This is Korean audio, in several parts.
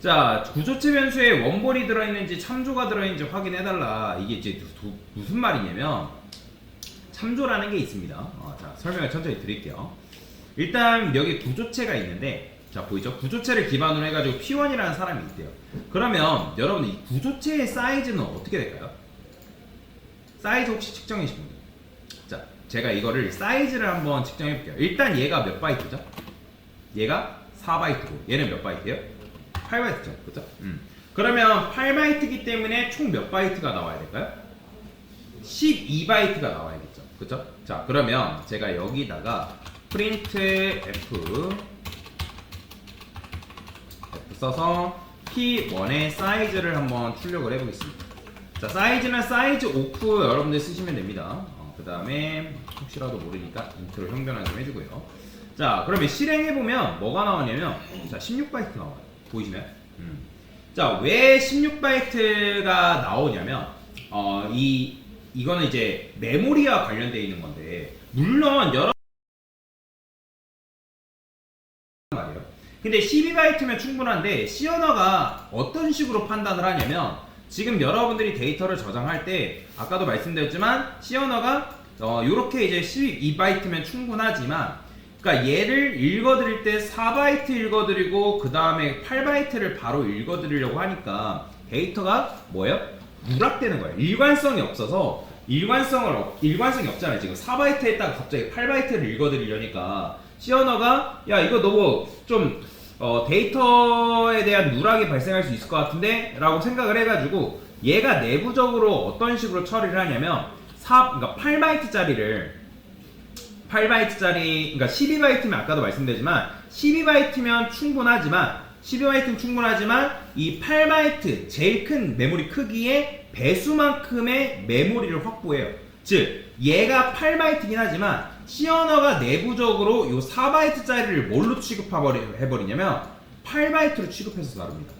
자, 구조체 변수에 원본이 들어있는지 참조가 들어있는지 확인해달라. 이게 이제 무슨 말이냐면 참조라는 게 있습니다. 자, 설명을 천천히 드릴게요. 일단 여기 구조체가 있는데, 자 보이죠? 구조체를 기반으로 해가지고 P1이라는 사람이 있대요. 그러면 여러분들 이 구조체의 사이즈는 어떻게 될까요? 사이즈 혹시 측정해주시면 돼요. 자, 제가 이거를 사이즈를 한번 측정해볼게요. 일단 얘가 몇 바이트죠? 얘가 4바이트고 얘는 몇 바이트예요? 8바이트죠. 그죠? 그러면 8바이트이기 때문에 총 몇 바이트가 나와야 될까요? 12바이트가 나와야겠죠. 그죠? 자, 그러면 제가 여기다가 printf 써서 P1의 사이즈를 한번 출력을 해보겠습니다. 자, 사이즈는 사이즈 오프 여러분들 쓰시면 됩니다. 그 다음에 혹시라도 모르니까 인트로 형변화 좀 해주고요. 자, 그러면 실행해보면 뭐가 나오냐면, 자, 16바이트 나와요. 보이시나요? 자, 왜 16바이트가 나오냐면, 이거는 이제 메모리와 관련되어 있는 건데, 물론 여러 말이에요. 근데 12바이트면 충분한데 C 언어가 어떤 식으로 판단을 하냐면, 지금 여러분들이 데이터를 저장할 때 아까도 말씀드렸지만 C 언어가 요렇게 이제 12바이트면 충분하지만, 그러니까 얘를 읽어드릴 때 4바이트 읽어드리고 그 다음에 8바이트를 바로 읽어드리려고 하니까 데이터가 뭐예요? 누락되는 거예요. 일관성이 없어서 일관성이 없잖아요. 지금 4바이트 했다가 갑자기 8바이트를 읽어드리려니까 C 언어가 야 이거 너무 좀 데이터에 대한 누락이 발생할 수 있을 것 같은데 라고 생각을 해가지고 얘가 내부적으로 어떤 식으로 처리를 하냐면 그러니까 8바이트짜리 그러니까 12바이트면 아까도 말씀드렸지만 12바이트면 충분하지만 이 8바이트 제일 큰 메모리 크기의 배수만큼의 메모리를 확보해요. 즉 얘가 8바이트긴 하지만 C 언어가 내부적으로 요 4바이트짜리를 뭘로 취급해버리냐면 8바이트로 취급해서 다룹니다.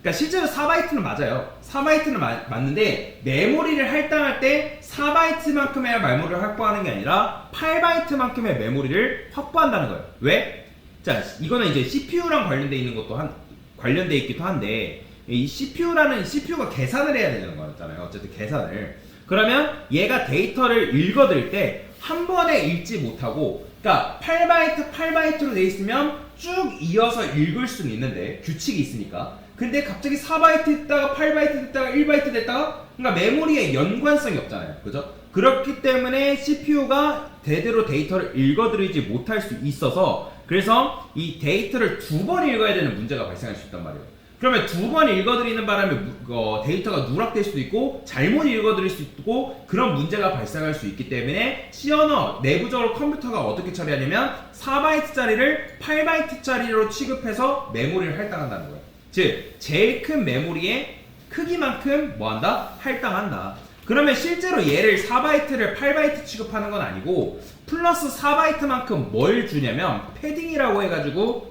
그러니까 실제로 4바이트는 맞아요. 4바이트는 맞는데 메모리를 할당할 때 4바이트만큼의 메모리를 확보하는 게 아니라 8바이트만큼의 메모리를 확보한다는 거예요. 왜? 자, 이거는 이제 CPU랑 관련돼 있기도 한데 이 CPU가 계산을 해야 되는 거잖아요. 어쨌든 계산을. 그러면 얘가 데이터를 읽어들 때 한 번에 읽지 못하고, 그러니까 8바이트로 돼 있으면 쭉 이어서 읽을 수는 있는데 규칙이 있으니까. 근데 갑자기 4바이트 됐다가 8바이트 됐다가 1바이트 됐다가, 그러니까 메모리에 연관성이 없잖아요. 그죠? 그렇기 때문에 CPU가 제대로 데이터를 읽어드리지 못할 수 있어서, 그래서 이 데이터를 2번 읽어야 되는 문제가 발생할 수 있단 말이에요. 그러면 2번 읽어드리는 바람에 데이터가 누락될 수도 있고 잘못 읽어드릴 수 있고 그런 문제가 발생할 수 있기 때문에 C 언어 내부적으로 컴퓨터가 어떻게 처리하냐면 4바이트짜리를 8바이트짜리로 취급해서 메모리를 할당한다는 거예요. 즉 제일 큰 메모리의 크기만큼 뭐한다? 할당한다. 그러면 실제로 얘를 4바이트를 8바이트 취급하는 건 아니고 플러스 4바이트만큼 뭘 주냐면 패딩이라고 해가지고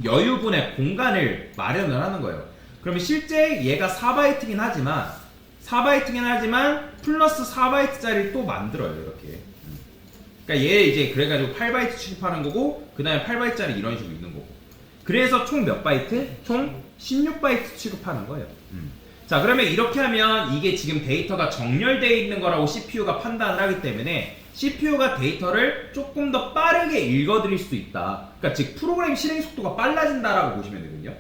여유분의 공간을 마련을 하는 거예요. 그러면 실제 얘가 4바이트긴 하지만 플러스 4바이트짜리를 또 만들어요. 이렇게. 그러니까 얘 이제 그래가지고 8바이트 취급하는 거고 그 다음에 8바이트짜리 이런 식으로 있는 거고. 그래서 총 몇 바이트? 총 16바이트 취급하는 거예요. 자, 그러면 이렇게 하면 이게 지금 데이터가 정렬되어 있는 거라고 CPU가 판단을 하기 때문에 CPU가 데이터를 조금 더 빠르게 읽어드릴 수 있다. 그러니까 즉 프로그램 실행 속도가 빨라진다라고 보시면 되거든요.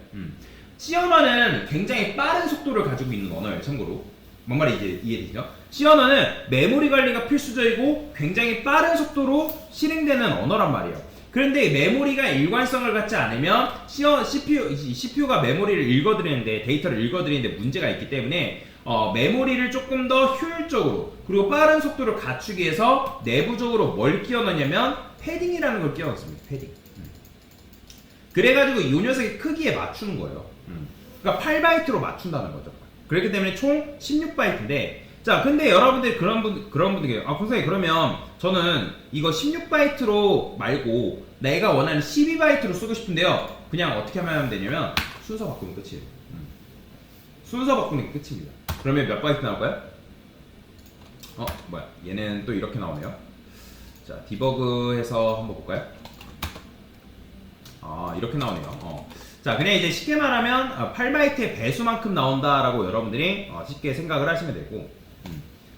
C 언어는 굉장히 빠른 속도를 가지고 있는 언어예요. 참고로 뭔 말인지 이해되시죠? C 언어는 메모리 관리가 필수적이고 굉장히 빠른 속도로 실행되는 언어란 말이에요. 그런데 메모리가 일관성을 갖지 않으면 CPU가 메모리를 읽어드리는데 데이터를 읽어드리는데 문제가 있기 때문에 메모리를 조금 더 효율적으로 그리고 빠른 속도를 갖추기 위해서 내부적으로 뭘 끼워 넣냐면 패딩이라는 걸 끼워 넣습니다. 패딩. 그래가지고 이 녀석의 크기에 맞추는 거예요. 그러니까 8바이트로 맞춘다는 거죠. 그렇기 때문에 총 16바이트인데 자, 근데 여러분들 그런 분들 선생님 그러면 저는 이거 16바이트로 말고 내가 원하는 12바이트로 쓰고 싶은데요. 그냥 어떻게 하면 되냐면 순서 바꾸면 끝이에요. 순서 바꾸는 게 끝입니다. 그러면 몇 바이트 나올까요? 뭐야? 얘는 또 이렇게 나오네요. 자, 디버그해서 한번 볼까요? 이렇게 나오네요. 자, 그냥 이제 쉽게 말하면 8바이트의 배수만큼 나온다라고 여러분들이 쉽게 생각을 하시면 되고,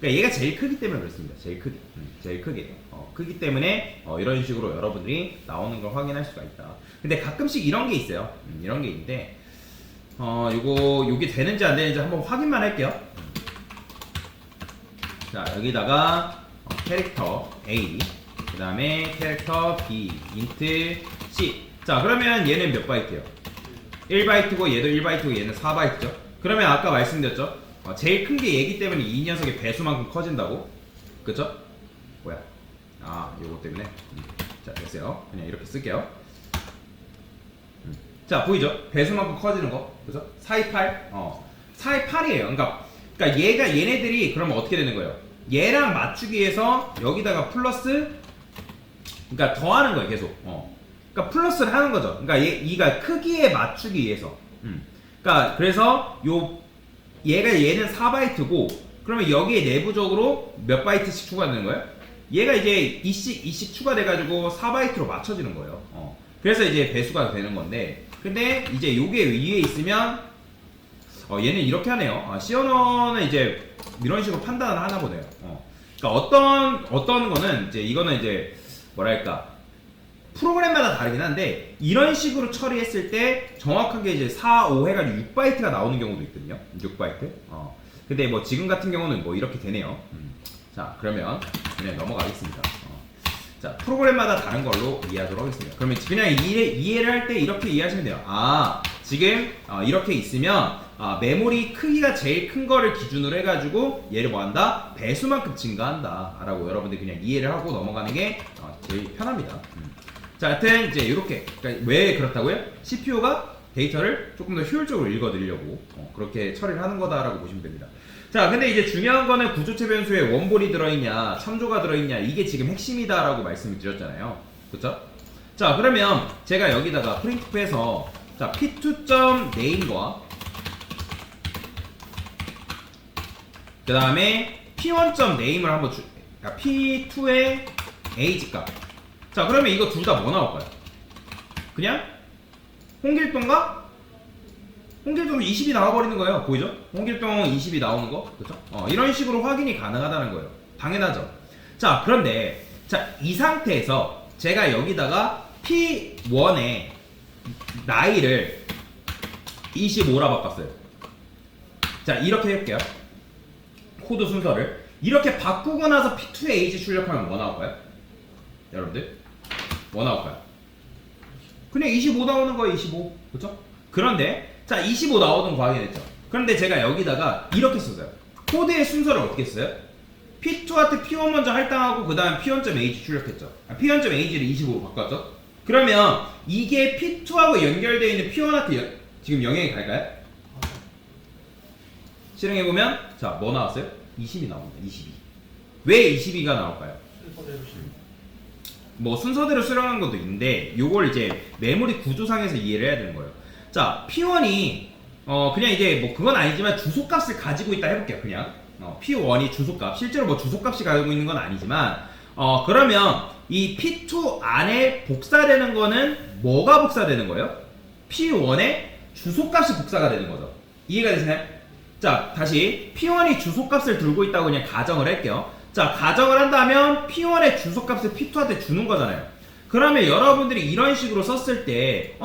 그러니까 얘가 제일 크기 때문에 그렇습니다. 제일 크기, 제일 크게 크기 때문에 이런 식으로 여러분들이 나오는 걸 확인할 수가 있다. 근데 가끔씩 이런 게 있어요. 이런 게 있는데, 요게 되는지 안 되는지 한번 확인만 할게요. 자, 여기다가 캐릭터 A, 그 다음에 캐릭터 B, 인트 C. 자, 그러면 얘는 몇 바이트예요? 1바이트고 얘도 1바이트고 얘는 4바이트죠. 그러면 아까 말씀드렸죠? 제일 큰 게 얘기 때문에 이 녀석의 배수만큼 커진다고. 그쵸? 뭐야? 요거 때문에. 자, 됐어요. 그냥 이렇게 쓸게요. 자, 보이죠? 배수만큼 커지는 거. 그죠? 428. 428이에요. 그러니까 얘네들이 그러면 어떻게 되는 거예요? 얘랑 맞추기 위해서 여기다가 플러스, 그러니까 더하는 거예요, 계속. 그러니까 플러스를 하는 거죠. 그러니까 이가 크기에 맞추기 위해서. 그러니까 그래서 얘는 4바이트고, 그러면 여기에 내부적으로 몇 바이트씩 추가되는 거예요? 얘가 이제 2씩 추가돼가지고 4바이트로 맞춰지는 거예요. 그래서 이제 배수가 되는 건데, 근데 이제 요게 위에 있으면 얘는 이렇게 하네요. C 언어는 이제 이런 식으로 판단을 하나 보네요. 그러니까 어떤 거는 이제 이거는 이제 뭐랄까 프로그램마다 다르긴 한데 이런 식으로 처리했을 때 정확하게 이제 4, 5 해가지고 6바이트가 나오는 경우도 있거든요. 6바이트. 근데 뭐 지금 같은 경우는 뭐 이렇게 되네요. 자, 그러면 그냥 넘어가겠습니다. 자, 프로그램마다 다른 걸로 이해하도록 하겠습니다. 그러면 그냥 이해를 할 때 이렇게 이해하시면 돼요. 지금 이렇게 있으면 메모리 크기가 제일 큰 거를 기준으로 해가지고 얘를 뭐한다? 배수만큼 증가한다 라고 여러분들이 그냥 이해를 하고 넘어가는 게 제일 편합니다. 자, 하여튼 이제 이렇게, 그러니까 왜 그렇다고요? CPU가 데이터를 조금 더 효율적으로 읽어드리려고 그렇게 처리를 하는 거다라고 보시면 됩니다. 자, 근데 이제 중요한 거는 구조체 변수에 원볼이 들어있냐 참조가 들어있냐 이게 지금 핵심이다라고 말씀을 드렸잖아요. 그쵸? 자, 그러면 제가 여기다가 프린트해서 자, p2.name과 그 다음에 p1.name을 한번 그러니까 p2의 age 값. 자, 그러면 이거 둘 다 뭐 나올까요? 그냥 홍길동과 홍길동 20이 나와버리는 거예요. 보이죠? 홍길동 20이 나오는 거. 그쵸? 이런 식으로 확인이 가능하다는 거예요. 당연하죠. 자, 그런데 자, 이 상태에서 제가 여기다가 P1의 나이를 25라 바꿨어요. 자, 이렇게 해볼게요. 코드 순서를 이렇게 바꾸고 나서 P2의 에이지 출력하면 뭐 나올까요? 여러분들 뭐 나올까요? 그냥 25 나오는 거예요. 25. 그쵸? 그런데 자, 25 나오는 거 확인했죠. 그런데 제가 여기다가 이렇게 썼어요. 코드의 순서를 어떻게 써요? P2한테 P1 먼저 할당하고 그 다음 P1.ag 출력했죠. P1.ag를 25로 바꿨죠. 그러면 이게 P2하고 연결되어 있는 P1한테 지금 영향이 갈까요? 실행해보면 자, 뭐 나왔어요? 20이 나옵니다. 22. 왜 22가 나올까요? 뭐 순서대로 수령한 것도 있는데 요걸 이제 메모리 구조상에서 이해를 해야 되는 거예요. 자, P1이 그냥 이제 뭐 그건 아니지만 주소값을 가지고 있다 해볼게요. 그냥 P1이 주소값, 실제로 뭐 주소값이 가지고 있는 건 아니지만 그러면 이 P2 안에 복사되는 거는 뭐가 복사되는 거예요? P1의 주소값이 복사가 되는 거죠. 이해가 되시나요? 자, 다시 P1이 주소값을 들고 있다고 그냥 가정을 할게요. 자, 가정을 한다면 P1의 주소값을 P2한테 주는 거잖아요. 그러면 여러분들이 이런 식으로 썼을 때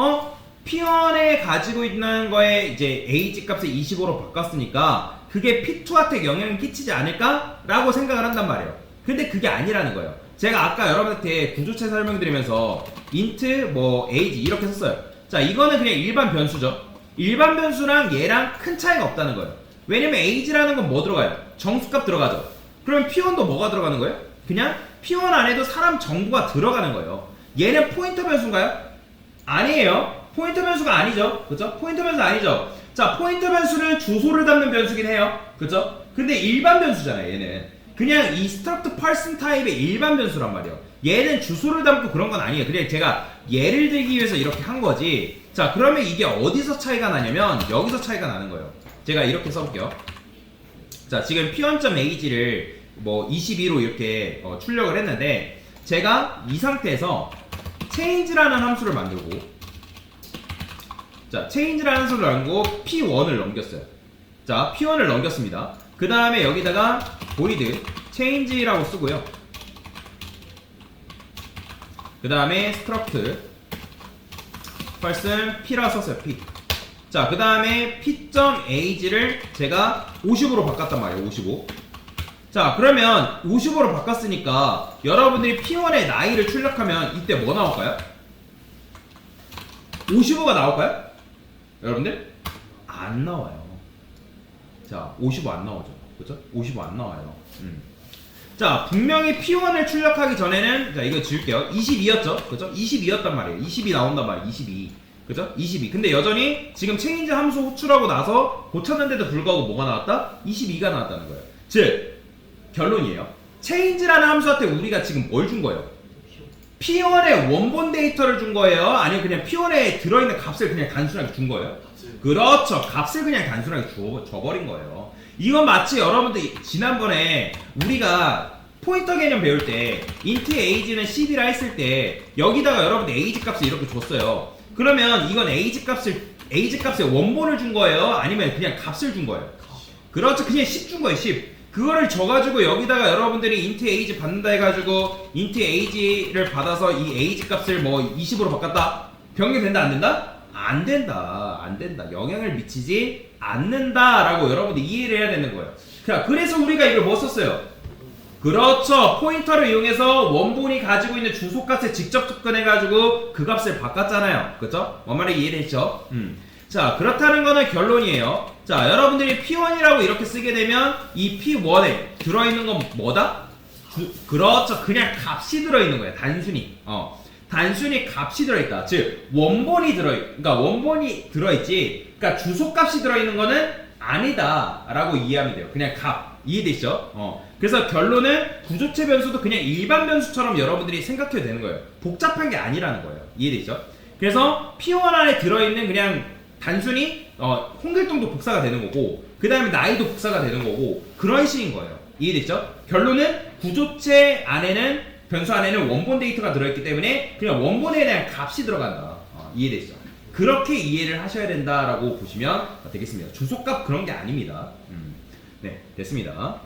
P1에 가지고 있는 거에 이제 age 값을 25로 바꿨으니까 그게 P2한테 영향을 끼치지 않을까? 라고 생각을 한단 말이에요. 근데 그게 아니라는 거예요. 제가 아까 여러분한테 구조체 설명드리면서 int, 뭐 age 이렇게 썼어요. 자, 이거는 그냥 일반 변수죠. 일반 변수랑 얘랑 큰 차이가 없다는 거예요. 왜냐면 age라는 건 뭐 들어가요? 정수값 들어가죠. 그럼 P1도 뭐가 들어가는 거예요? 그냥 P1 안에도 사람 정보가 들어가는 거예요. 얘는 포인터 변수인가요? 아니에요. 포인터 변수가 아니죠. 그쵸? 포인터 변수 아니죠. 자, 포인터 변수는 주소를 담는 변수긴 해요. 그쵸? 근데 일반 변수잖아요, 얘는. 그냥 instruct person 타입의 일반 변수란 말이에요. 얘는 주소를 담고 그런 건 아니에요. 그냥 제가 예를 들기 위해서 이렇게 한 거지. 자, 그러면 이게 어디서 차이가 나냐면 여기서 차이가 나는 거예요. 제가 이렇게 써볼게요. 자, 지금 p1.age를 뭐 22로 이렇게 출력을 했는데 제가 이 상태에서 change라는 함수를 만들고 자, change라는 수를 남기고 p1을 넘겼어요. 자, p1을 넘겼습니다. 그 다음에 여기다가 void change라고 쓰고요. 그 다음에 struct first p라고 썼어요. p. 자, 그 다음에 p.age를 제가 50으로 바꿨단 말이에요. 55. 자, 그러면 55로 바꿨으니까 여러분들이 p1의 나이를 출력하면 이때 뭐 나올까요? 55가 나올까요? 여러분들? 안 나와요. 자, 55 안 나오죠. 그죠? 55 안 나와요. 자, 분명히 P1을 출력하기 전에는, 자, 이거 지울게요. 22였죠? 그죠? 22였단 말이에요. 22 나온단 말이에요. 22. 그죠? 22. 근데 여전히 지금 체인지 함수 호출하고 나서 고쳤는데도 불구하고 뭐가 나왔다? 22가 나왔다는 거예요. 즉, 결론이에요. 체인지라는 함수한테 우리가 지금 뭘 준 거예요? P1의 원본 데이터를 준 거예요? 아니면 그냥 P1에 들어있는 값을 그냥 단순하게 준 거예요? 그렇죠. 값을 그냥 단순하게 줘버린 거예요. 이건 마치 여러분들 지난번에 우리가 포인터 개념 배울 때 int age는 10이라 했을 때 여기다가 여러분들 age 값을 이렇게 줬어요. 그러면 이건 age 값의 원본을 준 거예요? 아니면 그냥 값을 준 거예요? 그렇죠. 그냥 10 준 거예요. 10. 그거를 줘가지고 여기다가 여러분들이 int age 받는다 해가지고 int age를 받아서 이 age 값을 뭐 20으로 바꿨다? 변경된다 안 된다? 안 된다. 안 된다. 영향을 미치지 않는다라고 여러분들 이해를 해야 되는 거예요. 자, 그래서 우리가 이걸 뭐 썼어요? 그렇죠. 포인터를 이용해서 원본이 가지고 있는 주소값에 직접 접근해가지고 그 값을 바꿨잖아요. 그렇죠? 뭔 말인지 이해되시죠? 자, 그렇다는 거는 결론이에요. 자, 여러분들이 P1이라고 이렇게 쓰게 되면 이 P1에 들어있는 건 뭐다? 그렇죠. 그냥 값이 들어있는 거예요. 단순히. 단순히 값이 들어있다. 즉, 그러니까 원본이 들어있지, 그러니까 주소값이 들어있는 거는 아니다. 라고 이해하면 돼요. 그냥 값. 이해되시죠? 그래서 결론은 구조체 변수도 그냥 일반 변수처럼 여러분들이 생각해도 되는 거예요. 복잡한 게 아니라는 거예요. 이해되시죠? 그래서 P1 안에 들어있는 그냥 단순히 홍길동도 복사가 되는 거고, 그 다음에 나이도 복사가 되는 거고, 그런 식인 거예요. 이해되시죠? 결론은 구조체 안에는 변수 안에는 원본 데이터가 들어있기 때문에 그냥 원본에 대한 값이 들어간다. 이해되시죠? 그렇게 이해를 하셔야 된다라고 보시면 되겠습니다. 주소값 그런 게 아닙니다. 네, 됐습니다.